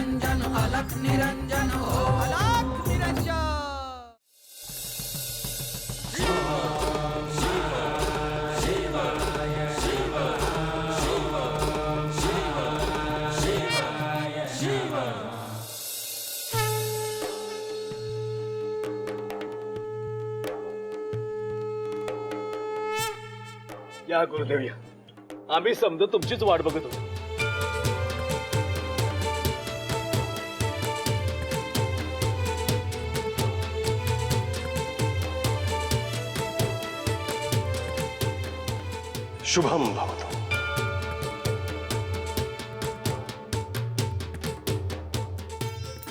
निरंजन अलख निरंजन ओम अलख निरंजन। या गुरुदेव या, आम्ही समजा तुमचीच वाट बघत होतो। शुभम भवतु।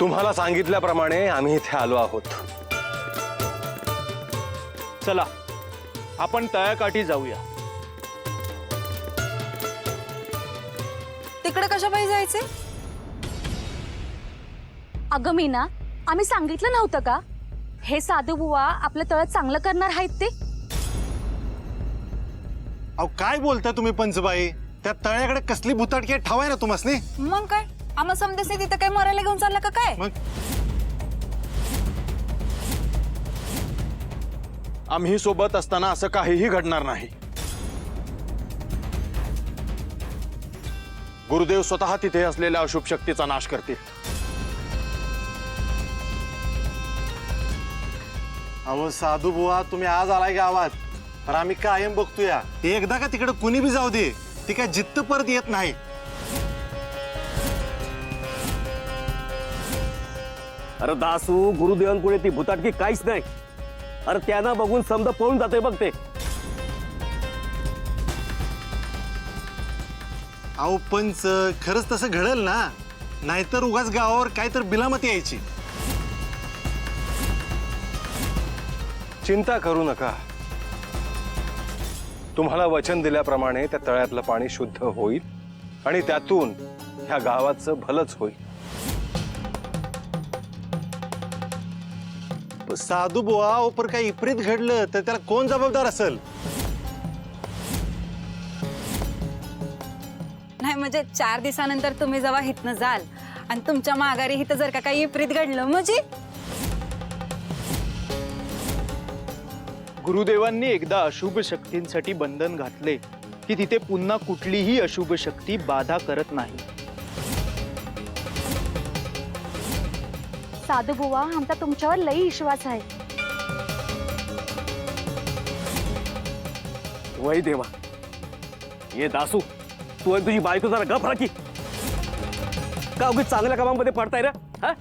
तुम्हाला सांगितल्याप्रमाणे आम्ही इथे आलो आहोत। चला आपण तळ्याकाठी जाऊया। तिकडे कशा पाहिजे जायचे? अगं मीना, आम्ही सांगितलं नव्हतं का हे साधू बुवा आपलं तळ चांगलं करणार आहेत ते? अहो काय बोलता तुम्ही पंचबाई? त्या तळ्याकडे कसली भुताटकी ठाव आहे ना तुम्हासनी? मग काय आम्हाला समजत नाही तिथं काय मरायला घेऊन चालला का काय? मग आम्ही सोबत असताना असं काहीही घडणार नाही। गुरुदेव स्वतः तिथे असलेल्या अशुभ शक्तीचा नाश करतील। अहो साधू बुवा, तुम्ही आज आलाय गावात, तर आम्ही कायम बघतोया एकदा का तिकडे कुणी बी जाऊ दे, ती काय जित्त परत येत नाही। अरे दासू, गुरुदेवांपुढे ती भुताटकी काहीच नाही। अरे त्यांना बघून समजा पळून जाते बघ ते। अहो पंच, खरंच तसं घडेल ना? नाहीतर उगाच गावावर काय तर बिलामती यायची। चिंता करू नका, तुम्हाला वचन दिल्याप्रमाणे त्या तळ्यातलं पाणी शुद्ध होईल आणि त्यातून ह्या गावाचं भलंच होईल। साधू बुवा, पर काही विपरीत घडलं तर त्याला कोण जबाबदार असेल? नाही म्हणजे 4 दिवसानंतर तुम्ही जेव्हा हितनं जाल आणि तुमच्या माघारी हिथं जर का काही विपरीत घडलं म्हणजे? गुरुदेवांनी एकदा अशुभ शक्तींसाठी बंधन घातले की तिथे पुन्हा कुठलीही अशुभ शक्ती बाधा करत नाही। साधू बुवा, आमचा तुमच्यावर लई विश्वास आहे। वही देवा, ये दासू, तू आणि तुझी बायको जरा गप राखी। का उगीच चांगल्या कामांमध्ये पडताय रे? हा?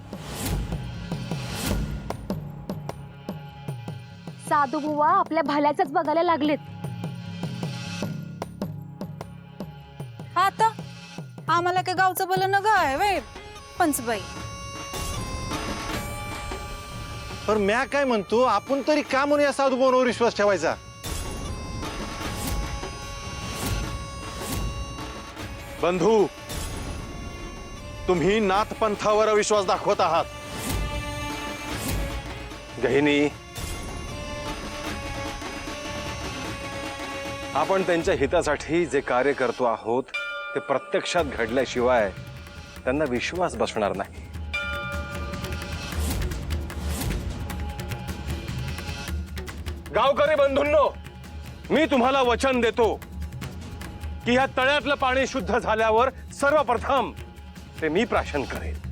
साधू बुवा आपल्या भल्याचंच बघायला लागलेत। आता आम्हाला काय गावचं भलं न गाय वे पंचबाई? पर म्या काय म्हणतो, आपण तरी का म्हणून या साधू बुवांवर विश्वास ठेवायचा? बंधू, तुम्ही नाथपंथावर विश्वास दाखवत आहात। गहिनी, आपण त्यांच्या हितासाठी जे कार्य करतो आहोत ते प्रत्यक्षात घडल्याशिवाय त्यांना विश्वास बसणार नाही। गावकरी बंधूंनो, मी तुम्हाला वचन देतो की ह्या तळ्यातलं पाणी शुद्ध झाल्यावर सर्वप्रथम ते मी प्राशन करेन।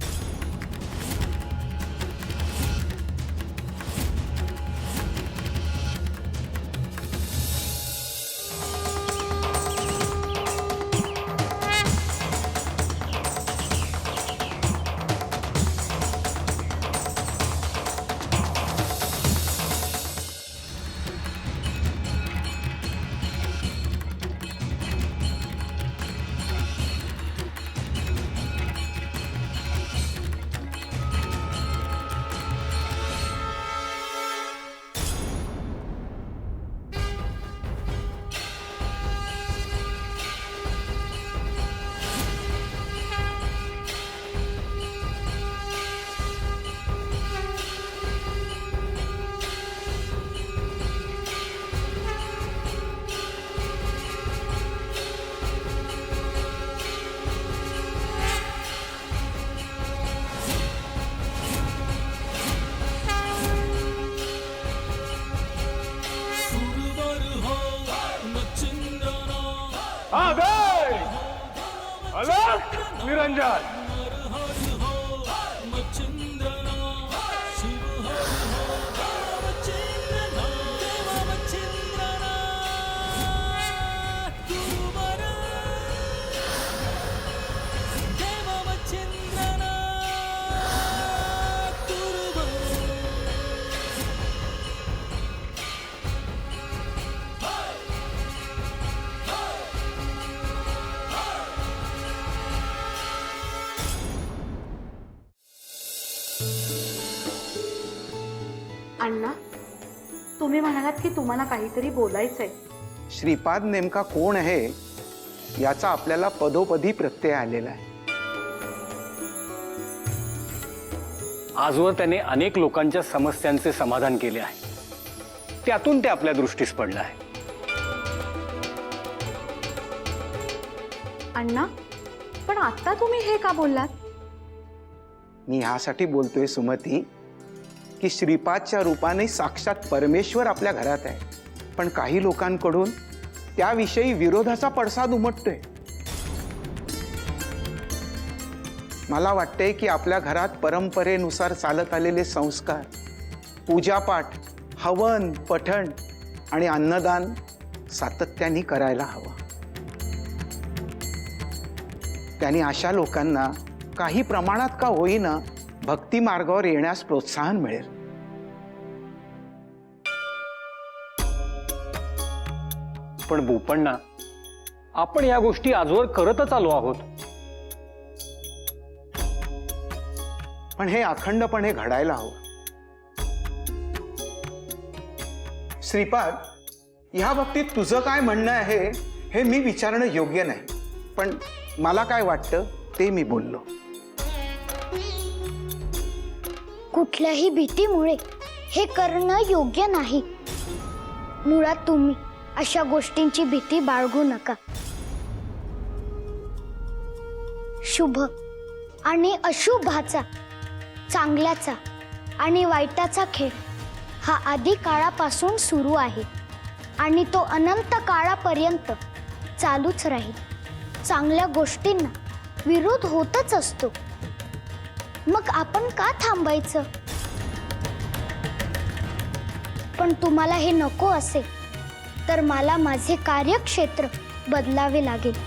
निरंजन. अण्णा, तुम्ही म्हणालात की तुम्हाला काहीतरी बोलायचंय. श्रीपाद नेमका कोण आहे याचा आपल्याला पदोपदी प्रत्यय आलेला आहे. आजवर त्याने अनेक लोकांच्या समस्यांचे समाधान केले आहे. त्यातून ते आपल्या दृष्टीस पडलं आहे. अण्णा, पण आता तुम्ही हे का बोललात? मी ह्यासाठी बोलतोय सुमती की श्रीपादच्या रूपाने साक्षात परमेश्वर आपल्या घरात आहे, पण काही लोकांकडून त्याविषयी विरोधाचा पडसाद उमटतोय. मला वाटतंय की आपल्या घरात परंपरेनुसार चालत आलेले संस्कार, पूजापाठ, हवन, पठण आणि अन्नदान सातत्याने करायला हवं. त्यांनी अशा लोकांना काही प्रमाणात का होईना भक्ती मार्गावर येण्यास प्रोत्साहन मिळेल. पण बोपण्णा, आपण या गोष्टी आजवर करतच आलो आहोत. पण हे अखंडपणे घडायला हवं. श्रीपाद, ह्या बाबतीत तुझं काय म्हणणं आहे हे मी विचारणं योग्य नाही, पण मला काय वाटतं ते मी बोललो. कुठल्याही भीतीमुळे हे करणं योग्य नाही. मुळात तुम्ही अशा गोष्टींची भीती बाळगू नका. शुभ आणि अशुभाचा, चांगल्याचा आणि वाईटाचा खेळ हा आधी काळापासून सुरू आहे आणि तो अनंत काळापर्यंत चालूच राहील. चांगल्या गोष्टींना विरोध होतच असतो. मग आपण का थांबायचं? पण तुम्हाला हे नको असेल तर मला माझे कार्यक्षेत्र बदलावे लागेल.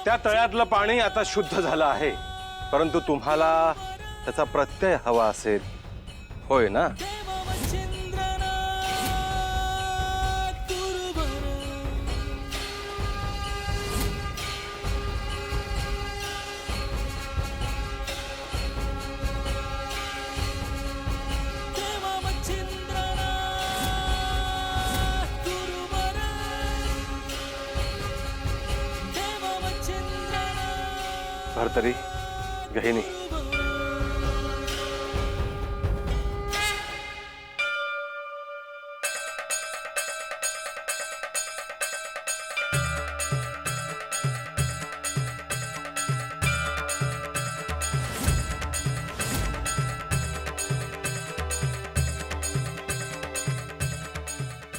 त्या तळ्यातलं पाणी आता शुद्ध झालं आहे, परंतु तुम्हाला त्याचा प्रत्यय हवा असेल, होय ना? भरतरी, गहिनी,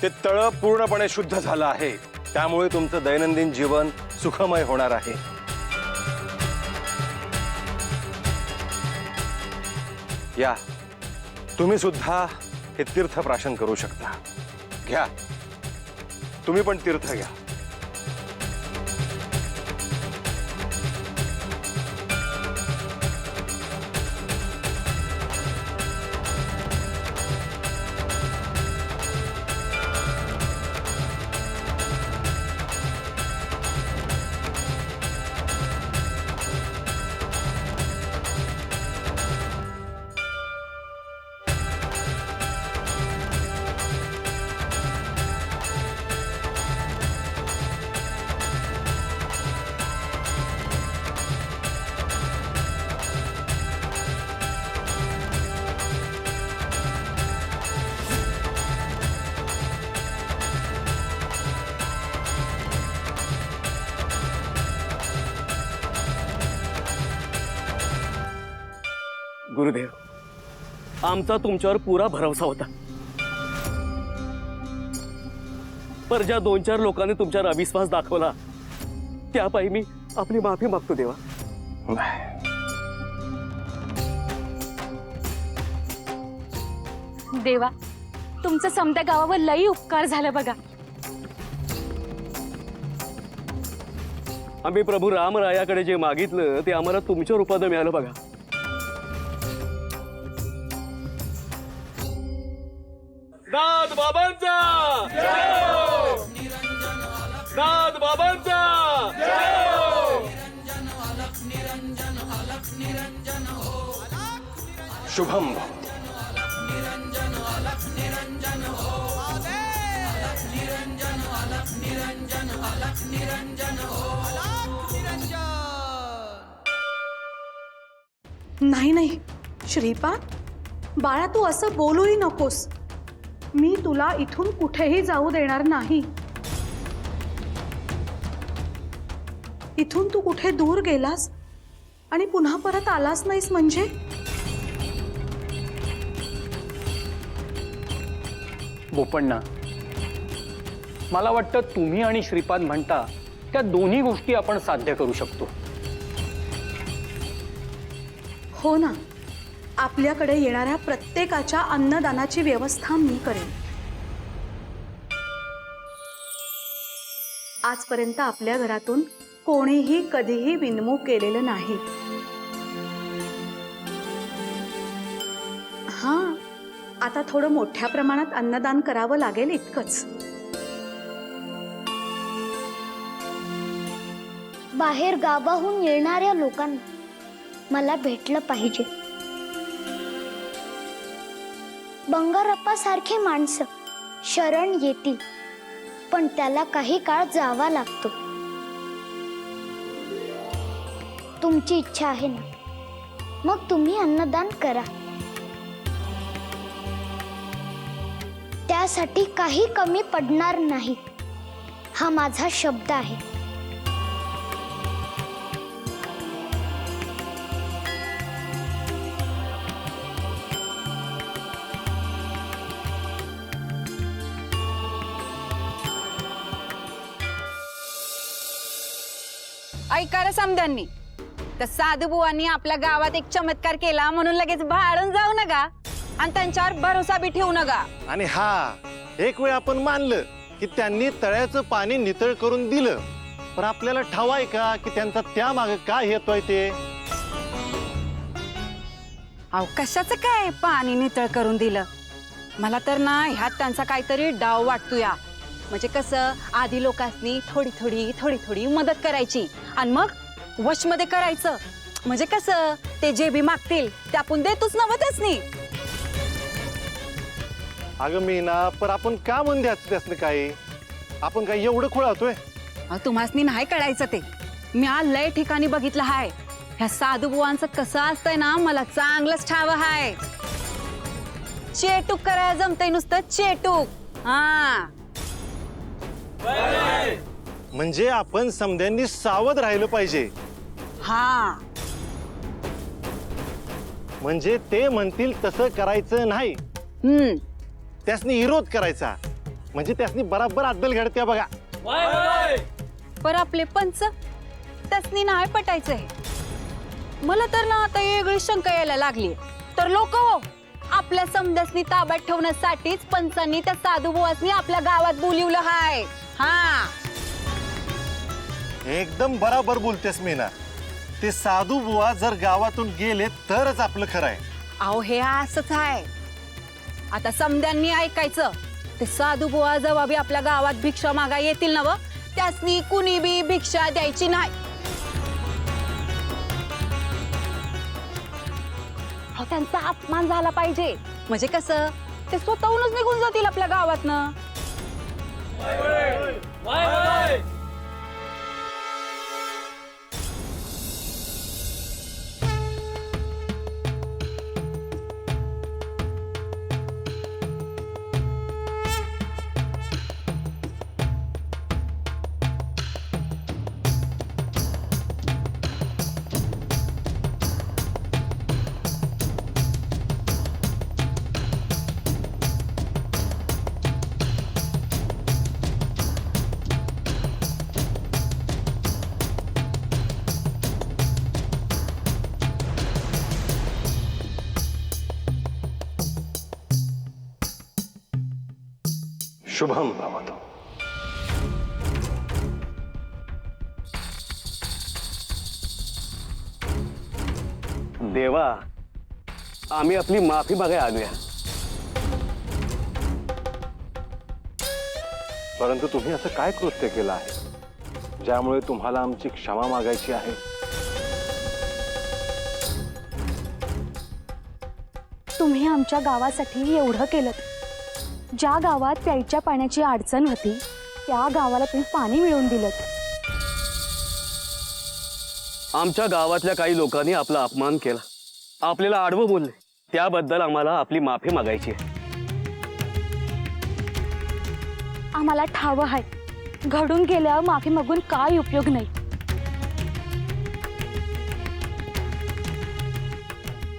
ते तळ पूर्णपणे शुद्ध झालं आहे. त्यामुळे तुमचं दैनंदिन जीवन सुखमय होणार आहे. या, तुम्ही सुद्धा हे तीर्थ प्राशन करू शकता. घ्या, तुम्ही पण तीर्थ घ्या. गुरुदेव आमचा तुमच्यावर पुरा भरवसा होता, पर ज्या 2-4 लोकांनी तुमच्यावर अविश्वास दाखवला त्यापायी मी आपली माफी मागतो देवा. देवा, तुमचं समद्या गावावर लई उपकार झालं बघा. आम्ही प्रभू रामरायाकडे जे मागितलं ते आम्हाला तुमच्या रूपात मिळालं बघा. दाद बाबांचा, दाद बाबांचा. शुभम नाही नाही श्रीपाद, बाळा तू असं बोलूही नकोस. मी तुला इथून कुठेही जाऊ देणार नाही. इथून तू कुठे दूर गेलास आणि पुन्हा परत आलास नाहीस म्हणजे? बोपण्णा, मला वाटतं तुम्ही आणि श्रीपाद म्हणता त्या दोन्ही गोष्टी आपण साध्य करू शकतो. हो ना, आपल्याकडे येणाऱ्या प्रत्येकाच्या अन्नदानाची व्यवस्था मी करेन. आजपर्यंत आपल्या घरातून कोणीही कधीही विनमुख केलेलं नाही. हां, आता थोडं मोठ्या प्रमाणात अन्नदान करावं लागेल इतकंच. बाहेर गावाहून येणाऱ्या लोकांना मला भेटलं पाहिजे. बंगारप्पा सारखे माणसं शरण येतील, पण त्याला काही काळ जावा लागतो. तुमची इच्छा आहे ना, मग तुम्ही अन्नदान करा. त्यासाठी काही कमी पडणार नाही, हा माझा शब्द आहे. ऐका रे समद्यांनी, तर साधू बुवांनी आपल्या गावात एक चमत्कार केला म्हणून लगेच भाळून जाऊ नका आणि त्यांच्यावर भरोसा बी ठेवू नका. आणि हा एक वेळ आपण मानलं की त्यांनी तळ्याचं पाणी नितळ करून दिलं, पण आपल्याला ठावाय का की त्यांचा त्या मागे काय हेतू आहे ते? अहो कशाचं काय पाणी नितळ करून दिलं? मला तर ना ह्यात त्यांचा काहीतरी डाव वाटतोया. म्हणजे कसं, आधी लोकांनी थोडी थोडी मदत करायची आणि मग वशमध्ये करायचं. म्हणजे कसं, ते जे बी मागतील ते आपण देतोच नव्हतच नाही. अगं मीना, पण आपण का म्हणून द्यायचं त्यासनं काय? आपण काय एवढं खुळातोय? तुम्हासनी नाही कळायचं ते. मी आज लय ठिकाणी बघितलं हाय. ह्या साधू बुवांचं कसं असतंय ना, मला चांगलंच ठावं हाय. चेटूक करायला जमतंय, नुसतं चेटूक. हा, म्हणजे आपण समध्यांनी सावध राहिलं पाहिजे. हा, म्हणजे ते म्हणतील तसं करायचं नाही, त्यासनी विरोध करायचा. म्हणजे त्यासनी बराबर अद्दल घडत्या बघा. पर आपले पंच त्यासनी नाही पटायचंय. मला तर ना आता वेगळी शंका यायला लागली. तर लोक हो, आपल्या समद्यासनी ताब्यात ठेवण्यासाठीच पंचांनी त्या साधू बुवासनी आपल्या गावात बोलिवलं हाय. हा, एकदम बराबर बोलतेस मीना. ते साधू बुवा जर गावातून गेले तरच आपलं खरं आहे. अहो हे असंच आहे. आता समद्यांनी ऐकायचं. ते साधू बुवा जेव्हा बी आपल्या गावात भिक्षा मागा येतील ना, त्यासनी कुणी बी भिक्षा द्यायची नाही. अहो त्यांचा अपमान झाला पाहिजे. म्हणजे कसं, ते स्वतःहूनच निघून जातील आपल्या गावातनं. शुभम भवतु. देवा, आम्ही आपली माफी मागाय आलोया. परंतु तुम्ही असं काय कृत्य केलं आहे ज्यामुळे तुम्हाला आमची क्षमा मागायची आहे? तुम्ही आमच्या गावासाठी एवढं केलं. ज्या गावात प्यायच्या पाण्याची अडचण होती त्या गावाला तुम्ही पाणी मिळवून दिलं. आमच्या गावातल्या काही लोकांनी आपला अपमान केला, आपल्याला आडवं बोलले, त्याबद्दल आम्हाला आपली माफी मागायची आहे. आम्हाला ठावं आहे, घडून गेल्यावर माफी मागून काय उपयोग नाही.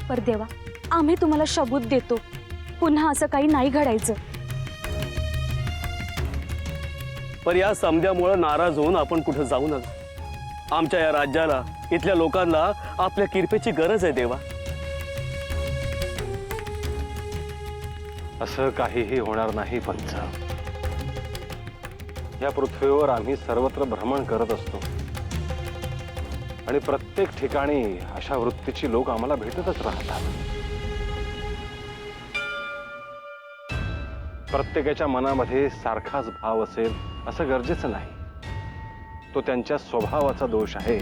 पर देवा, आम्ही तुम्हाला शबूत देतो, पुन्हा असं काही नाही घडायचं. पर या समध्यामुळे नाराज होऊन आपण कुठं जाऊ नका. आमच्या या राज्याला, इथल्या लोकांना आपल्या किरपेची गरज आहे देवा. असं काहीही होणार नाही पंच. या पृथ्वीवर आम्ही सर्वत्र भ्रमण करत असतो आणि प्रत्येक ठिकाणी अशा वृत्तीची लोक आम्हाला भेटतच राहतात. प्रत्येकाच्या मनामध्ये सारखाच भाव असेल असं गरजेचं नाही. तो त्यांच्या स्वभावाचा दोष आहे.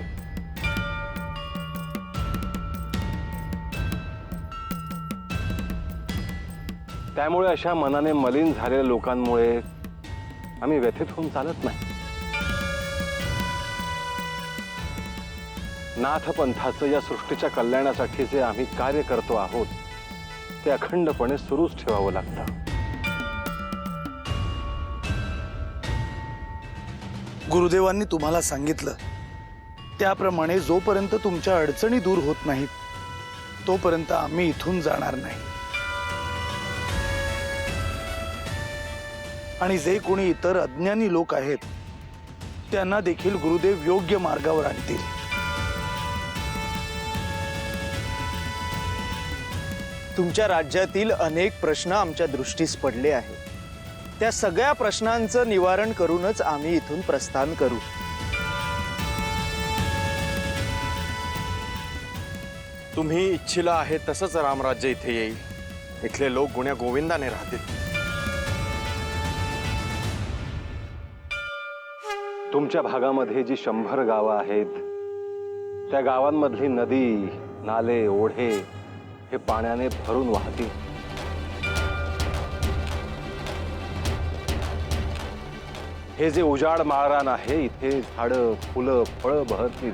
त्यामुळे अशा मनाने मलिन झालेल्या लोकांमुळे आम्ही व्यथित होऊन चालत नाही. नाथ पंथाचं या सृष्टीच्या कल्याणासाठी जे आम्ही कार्य करतो आहोत ते अखंडपणे सुरूच ठेवावं लागतं. गुरुदेवांनी तुम्हाला सांगितलं त्याप्रमाणे जोपर्यंत तुमच्या अडचणी दूर होत नाहीत तोपर्यंत आम्ही इथून जाणार नाही. आणि जे कोणी इतर अज्ञानी लोक आहेत त्यांना देखील गुरुदेव योग्य मार्गावर आणतील. तुमच्या राज्यातील अनेक प्रश्न आमच्या दृष्टीस पडले आहेत. त्या सगळ्या प्रश्नांचं निवारण करूनच आम्ही इथून प्रस्थान करू. तुम्ही इच्छिला आहे तसंच रामराज्य इथे येईल. इथले लोक गुण्या गोविंदाने राहतील. तुमच्या भागामध्ये जी 100 गावं आहेत त्या गावांमधली नदी, नाले, ओढे हे पाण्याने भरून वाहतील. हे जे उजाड माळरान आहे इथे झाडं, फुलं, फळं बहरतील.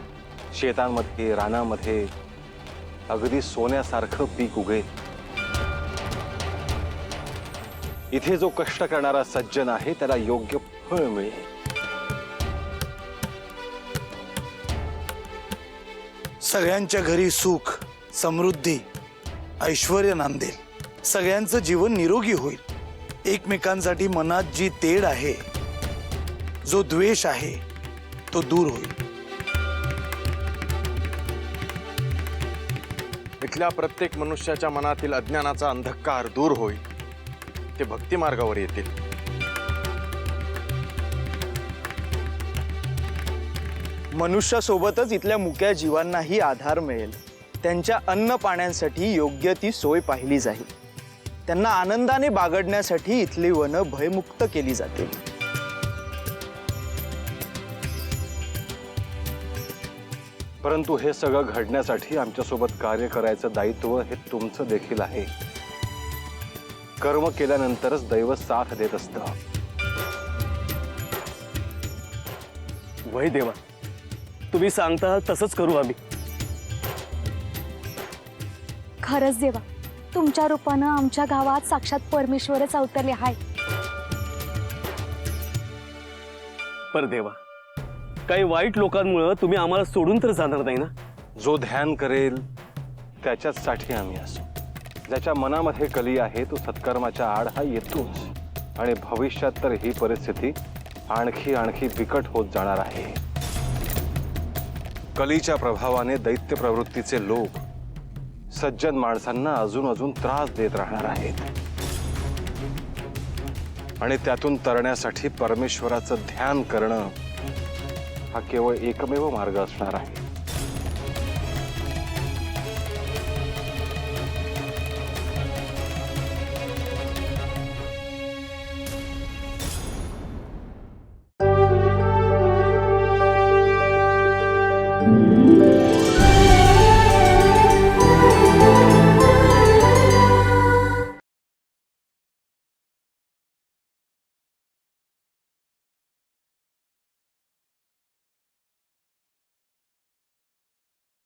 शेतांमध्ये, रानामध्ये अगदी सोन्यासारखं पीक उगेल. इथे जो कष्ट करणारा सज्जन आहे त्याला योग्य फळ मिळेल. सगळ्यांच्या घरी सुख, समृद्धी, ऐश्वर्य नांदेल. सगळ्यांचं जीवन निरोगी होईल. एकमेकांसाठी मनात जी तेढ आहे, जो द्वेष आहे तो दूर होईल. इथल्या प्रत्येक मनुष्याच्या मनातील अज्ञानाचा अंधकार दूर होईल. ते भक्ती मार्गावर येतील. मनुष्यासोबतच इथल्या मुक्या जीवांनाही आधार मिळेल. त्यांच्या अन्न पाण्यासाठी योग्य ती सोय पाहिली जाईल. त्यांना आनंदाने बागडण्यासाठी इथली वनं भयमुक्त केली जातील. परंतु हे सगळं घडण्यासाठी आमच्यासोबत कार्य करायचं दायित्व हे तुमचं देखील आहे. कर्म केल्यानंतरच दैव साथ देत असतं. वै देवा, तुम्ही सांगता तसंच करू आम्ही. खरंच देवा, तुमच्या रूपानं आमच्या गावात साक्षात परमेश्वरच अवतरले आहे. पर देवा, काही वाईट लोकांमुळे तुम्ही आम्हाला सोडून तर जाणार नाही ना? जो ध्यान करेल त्याच्यासाठी आम्ही असू. ज्याच्या मनामध्ये कली आहे तो सत्कर्माच्या आड हा येतोच. आणि भविष्यात तर ही परिस्थिती आणखी आणखी बिकट होत जाणार आहे. कलीच्या प्रभावाने दैत्य प्रवृत्तीचे लोक सज्जन माणसांना अजून अजून त्रास देत राहणार आहेत. आणि त्यातून तरण्यासाठी परमेश्वराचं ध्यान करणं हा केवळ एकमेव मार्ग असणार आहे.